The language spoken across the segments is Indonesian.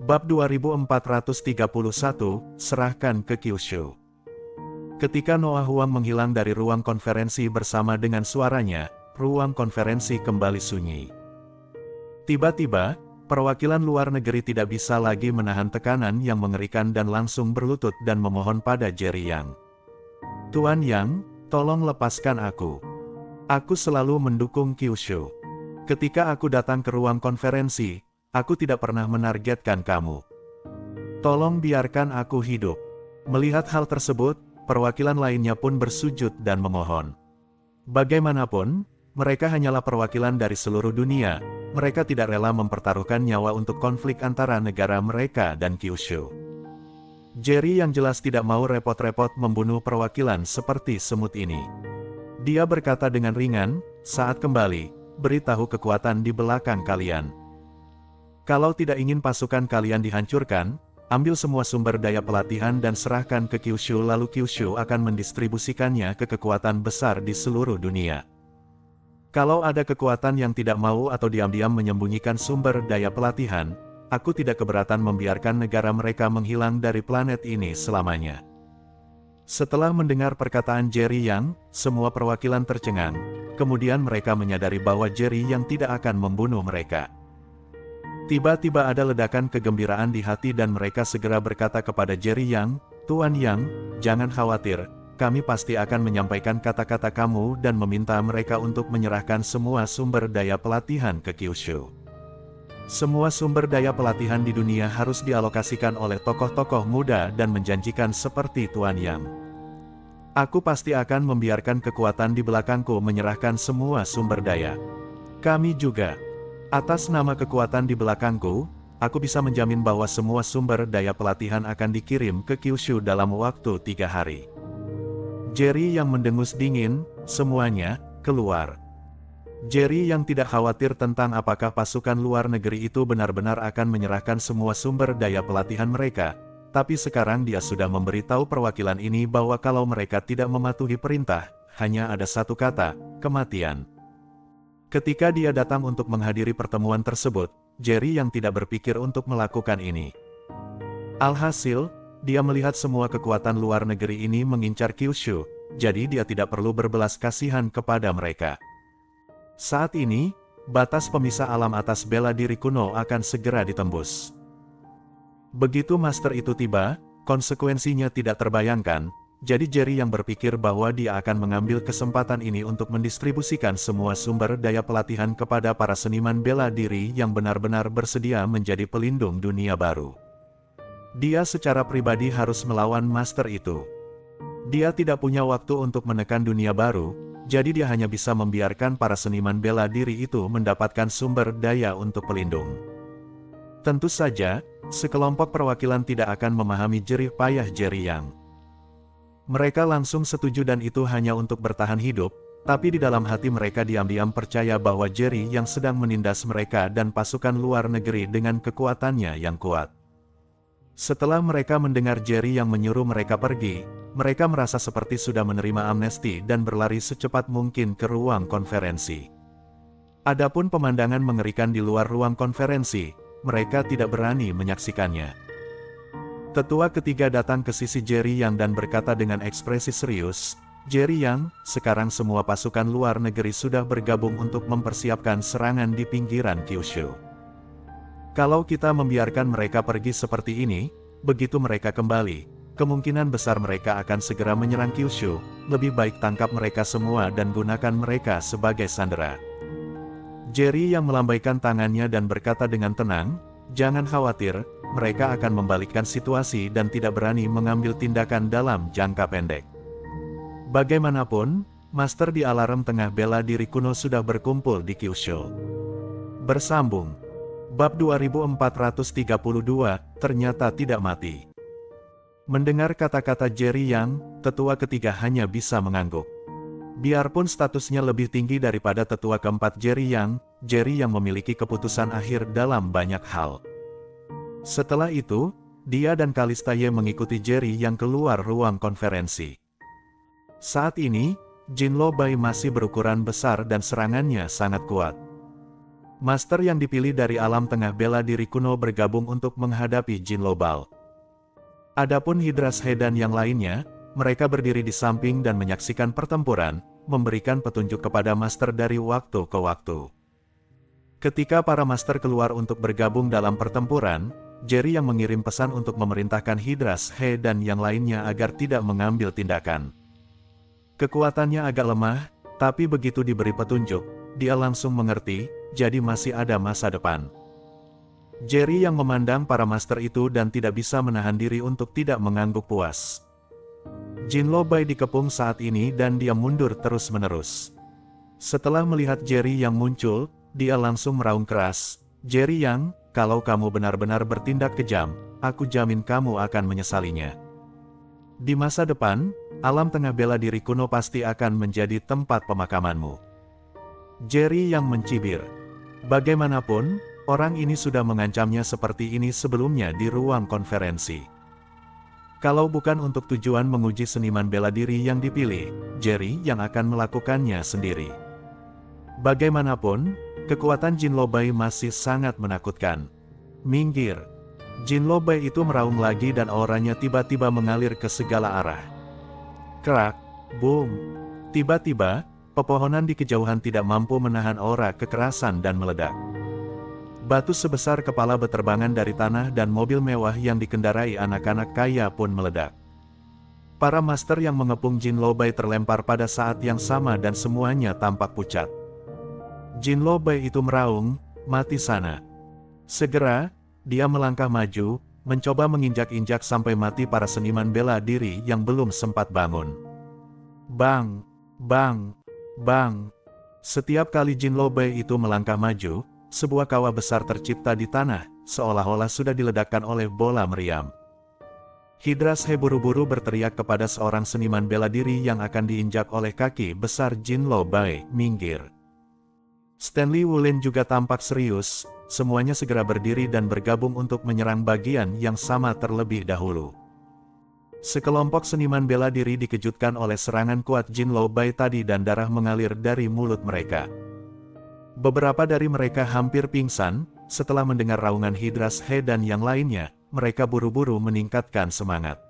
Bab 2431, serahkan ke Kyushu. Ketika Noah Huang menghilang dari ruang konferensi bersama dengan suaranya, ruang konferensi kembali sunyi. Tiba-tiba, perwakilan luar negeri tidak bisa lagi menahan tekanan yang mengerikan dan langsung berlutut dan memohon pada Jerry Yang. "Tuan Yang, tolong lepaskan aku. Aku selalu mendukung Kyushu. Ketika aku datang ke ruang konferensi, aku tidak pernah menargetkan kamu. Tolong biarkan aku hidup." Melihat hal tersebut, perwakilan lainnya pun bersujud dan memohon. Bagaimanapun, mereka hanyalah perwakilan dari seluruh dunia. Mereka tidak rela mempertaruhkan nyawa untuk konflik antara negara mereka dan Kyushu. Jerry yang jelas tidak mau repot-repot membunuh perwakilan seperti semut ini. Dia berkata dengan ringan, "Saat kembali, beritahu kekuatan di belakang kalian. Kalau tidak ingin pasukan kalian dihancurkan, ambil semua sumber daya pelatihan dan serahkan ke Kyushu, lalu Kyushu akan mendistribusikannya ke kekuatan besar di seluruh dunia." Kalau ada kekuatan yang tidak mau atau diam-diam menyembunyikan sumber daya pelatihan, aku tidak keberatan membiarkan negara mereka menghilang dari planet ini selamanya. Setelah mendengar perkataan Jerry Yang, semua perwakilan tercengang. Kemudian mereka menyadari bahwa Jerry Yang tidak akan membunuh mereka. Tiba-tiba ada ledakan kegembiraan di hati dan mereka segera berkata kepada Jerry Yang, "Tuan Yang, jangan khawatir, kami pasti akan menyampaikan kata-kata kamu dan meminta mereka untuk menyerahkan semua sumber daya pelatihan ke Kyushu. Semua sumber daya pelatihan di dunia harus dialokasikan oleh tokoh-tokoh muda dan menjanjikan seperti Tuan Yang. Aku pasti akan membiarkan kekuatan di belakangku menyerahkan semua sumber daya. Kami juga. Atas nama kekuatan di belakangku, aku bisa menjamin bahwa semua sumber daya pelatihan akan dikirim ke Kyushu dalam waktu 3 hari. Jerry yang mendengus dingin, "Semuanya, keluar." Jerry yang tidak khawatir tentang apakah pasukan luar negeri itu benar-benar akan menyerahkan semua sumber daya pelatihan mereka, tapi sekarang dia sudah memberitahu perwakilan ini bahwa kalau mereka tidak mematuhi perintah, hanya ada satu kata, kematian. Ketika dia datang untuk menghadiri pertemuan tersebut, Jerry yang tidak berpikir untuk melakukan ini. Alhasil, dia melihat semua kekuatan luar negeri ini mengincar Kyushu, jadi dia tidak perlu berbelas kasihan kepada mereka. Saat ini, batas pemisah alam atas bela diri kuno akan segera ditembus. Begitu master itu tiba, konsekuensinya tidak terbayangkan. Jadi Jerry yang berpikir bahwa dia akan mengambil kesempatan ini untuk mendistribusikan semua sumber daya pelatihan kepada para seniman bela diri yang benar-benar bersedia menjadi pelindung dunia baru. Dia secara pribadi harus melawan master itu. Dia tidak punya waktu untuk menekan dunia baru, jadi dia hanya bisa membiarkan para seniman bela diri itu mendapatkan sumber daya untuk pelindung. Tentu saja, sekelompok perwakilan tidak akan memahami jerih payah Jerry Yang. Mereka langsung setuju dan itu hanya untuk bertahan hidup, tapi di dalam hati mereka diam-diam percaya bahwa Jerry yang sedang menindas mereka dan pasukan luar negeri dengan kekuatannya yang kuat. Setelah mereka mendengar Jerry yang menyuruh mereka pergi, mereka merasa seperti sudah menerima amnesti dan berlari secepat mungkin ke ruang konferensi. Adapun pemandangan mengerikan di luar ruang konferensi, mereka tidak berani menyaksikannya. Tetua ketiga datang ke sisi Jerry Yang dan berkata dengan ekspresi serius, "Jerry Yang, sekarang semua pasukan luar negeri sudah bergabung untuk mempersiapkan serangan di pinggiran Kyushu. Kalau kita membiarkan mereka pergi seperti ini, begitu mereka kembali, kemungkinan besar mereka akan segera menyerang Kyushu. Lebih baik tangkap mereka semua dan gunakan mereka sebagai sandera." Jerry yang melambaikan tangannya dan berkata dengan tenang, "Jangan khawatir, mereka akan membalikkan situasi dan tidak berani mengambil tindakan dalam jangka pendek." Bagaimanapun, master di alarm tengah bela diri kuno sudah berkumpul di Kyushu. Bersambung. Bab 2432, ternyata tidak mati. Mendengar kata-kata Jerry Yang, tetua ketiga hanya bisa mengangguk. Biarpun statusnya lebih tinggi daripada tetua keempat Jerry yang memiliki keputusan akhir dalam banyak hal. Setelah itu, dia dan Kalistaye mengikuti Jerry yang keluar ruang konferensi. Saat ini, Jinlo Bai masih berukuran besar dan serangannya sangat kuat. Master yang dipilih dari alam tengah bela diri kuno bergabung untuk menghadapi Jin Lobal. Adapun Hydras He dan yang lainnya, mereka berdiri di samping dan menyaksikan pertempuran, memberikan petunjuk kepada Master dari waktu ke waktu. Ketika para Master keluar untuk bergabung dalam pertempuran, Jerry yang mengirim pesan untuk memerintahkan Hydras He dan yang lainnya agar tidak mengambil tindakan. Kekuatannya agak lemah, tapi begitu diberi petunjuk, dia langsung mengerti, jadi masih ada masa depan. Jerry yang memandang para Master itu dan tidak bisa menahan diri untuk tidak mengangguk puas. Jin Lo Bai dikepung saat ini dan dia mundur terus-menerus. Setelah melihat Jerry yang muncul, dia langsung meraung keras, "Jerry Yang, kalau kamu benar-benar bertindak kejam, aku jamin kamu akan menyesalinya. Di masa depan, alam tengah bela diri kuno pasti akan menjadi tempat pemakamanmu." Jerry yang mencibir. Bagaimanapun, orang ini sudah mengancamnya seperti ini sebelumnya di ruang konferensi. Kalau bukan untuk tujuan menguji seniman bela diri yang dipilih, Jerry yang akan melakukannya sendiri. Bagaimanapun, kekuatan Jin Lo Bai masih sangat menakutkan. "Minggir!" Jin Lo Bai itu meraung lagi dan auranya tiba-tiba mengalir ke segala arah. Kerak, boom. Tiba-tiba, pepohonan di kejauhan tidak mampu menahan aura kekerasan dan meledak. Batu sebesar kepala beterbangan dari tanah dan mobil mewah yang dikendarai anak-anak kaya pun meledak. Para Master yang mengepung Jin Lo Bai terlempar pada saat yang sama dan semuanya tampak pucat. Jin Lo Bai itu meraung, "Mati sana." Segera, dia melangkah maju, mencoba menginjak-injak sampai mati para seniman bela diri yang belum sempat bangun. Bang! Bang! Bang! Setiap kali Jin Lo Bai itu melangkah maju, sebuah kawah besar tercipta di tanah, seolah-olah sudah diledakkan oleh bola meriam. Hydras He buru-buru berteriak kepada seorang seniman bela diri yang akan diinjak oleh kaki besar Jin Lo Bai, "Minggir!" Stanley Wulin juga tampak serius, semuanya segera berdiri dan bergabung untuk menyerang bagian yang sama terlebih dahulu. Sekelompok seniman bela diri dikejutkan oleh serangan kuat Jin Lo Bai tadi dan darah mengalir dari mulut mereka. Beberapa dari mereka hampir pingsan, setelah mendengar raungan Hydras He dan yang lainnya, mereka buru-buru meningkatkan semangat.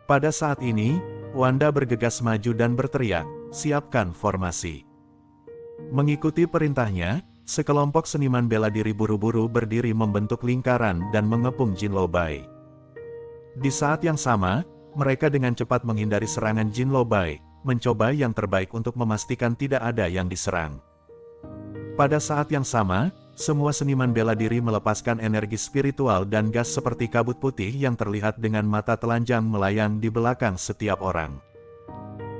Pada saat ini, Wanda bergegas maju dan berteriak, "Siapkan formasi." Mengikuti perintahnya, sekelompok seniman bela diri buru-buru berdiri membentuk lingkaran dan mengepung Jin Lo Bai. Di saat yang sama, mereka dengan cepat menghindari serangan Jin Lo Bai, mencoba yang terbaik untuk memastikan tidak ada yang diserang. Pada saat yang sama, semua seniman bela diri melepaskan energi spiritual dan gas seperti kabut putih yang terlihat dengan mata telanjang melayang di belakang setiap orang.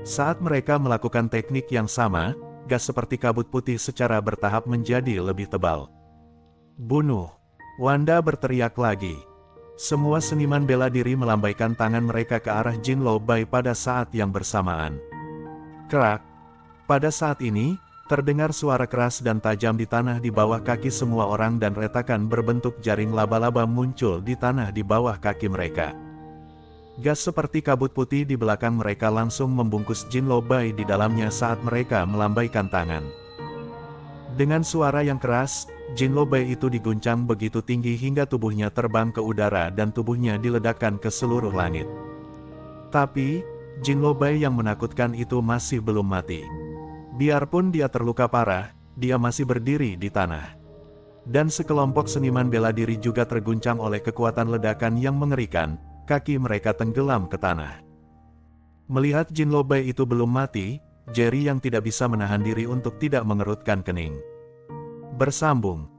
Saat mereka melakukan teknik yang sama, gas seperti kabut putih secara bertahap menjadi lebih tebal. "Bunuh!" Wanda berteriak lagi. Semua seniman bela diri melambaikan tangan mereka ke arah Jin Lo Bai pada saat yang bersamaan. Kerak! Pada saat ini, terdengar suara keras dan tajam di tanah di bawah kaki semua orang dan retakan berbentuk jaring laba-laba muncul di tanah di bawah kaki mereka. Gas seperti kabut putih di belakang mereka langsung membungkus Jin Lo Bai di dalamnya saat mereka melambaikan tangan. Dengan suara yang keras, Jin Lo Bai itu diguncang begitu tinggi hingga tubuhnya terbang ke udara dan tubuhnya diledakkan ke seluruh langit. Tapi, Jin Lo Bai yang menakutkan itu masih belum mati. Biarpun dia terluka parah, dia masih berdiri di tanah. Dan sekelompok seniman bela diri juga terguncang oleh kekuatan ledakan yang mengerikan, kaki mereka tenggelam ke tanah. Melihat Jin Lo Bai itu belum mati, Jerry yang tidak bisa menahan diri untuk tidak mengerutkan kening. Bersambung.